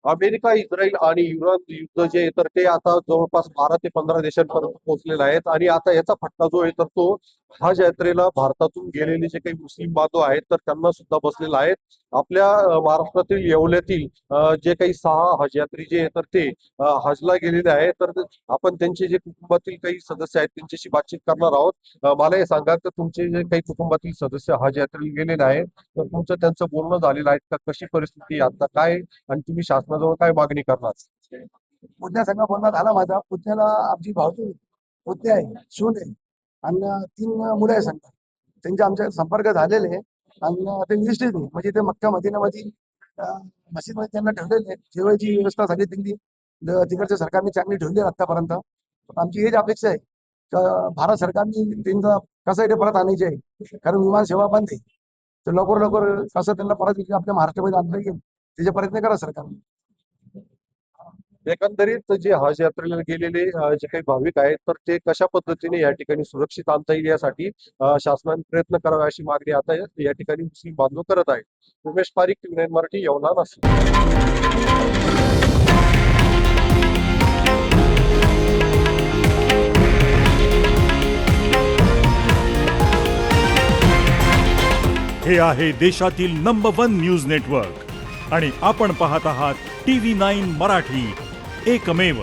America, Israel आणि Iran युद्ध जे आहे तर ते आता जवळपास 12 ते 15 देशांपर्यंत पोहोचलेलं आहे आणि आता याचा फटका जो आहे तर तो हज यात्रेला भारतातून गेलेले जे काही मुस्लिम बांधव आहेत तर त्यांना सुद्धा बसलेला आहे. आपल्या महाराष्ट्रातील येवल्यातील जे काही 6 हज यात्री जे आहे तर ते हजला गेलेले आहेत. तर आपण त्यांचे जे कुटुंबातील काही सदस्य आहेत त्यांच्याशी बातचीत करणार आहोत. मला हे सांगा तर तुमचे जे काही कुटुंबातील सदस्य हज यात्रेला गेलेले आहेत तर तुमचं त्यांचं बोलणं झालेलं आहे का? कशी परिस्थिती आहे आता काय आणि तुम्ही शासनाजवळ काय मागणी करणार? पुतण्या संघ बोलणं झाला माझा. पुतण्याला आमची भावची पुतणी आहे, सून आहे आणि 3 मुलं आहे संघ. त्यांचे आमच्या संपर्क झालेले आहे आणि ते निष्ठित आहे. म्हणजे ते मक्का मदिनामध्ये मशीदमध्ये त्यांना ठेवलेले आहे. जेवायची व्यवस्था सगळी तिकडच्या सरकारने चांगली ठेवली आहे आतापर्यंत. आमची हेच अपेक्षा आहे का भारत सरकारने त्यांचा कसं ते परत आणायचे आहे. कारण विमान सेवा बंद आहे. तर लवकर कसं त्यांना परत आपल्या महाराष्ट्रामध्ये आणता येईल त्याचे प्रयत्न करा सरकारने. एकंदरीत जे हज यात्रेला गेलेले जे काही भाविक आहेत तर ते कशा पद्धतीने या ठिकाणी सुरक्षित आणता येईल यासाठी शासनाने प्रयत्न करावे अशी मागणी आता या ठिकाणी मुस्लिम बांधव करत आहेत. उमेश पारिक, टीव्ही 9 मराठी, येवला, नाशिक. हे आहे देशातील नंबर 1 न्यूज नेटवर्क आणि आपण पाहत आहात टीव्ही 9 मराठी, एकमेव.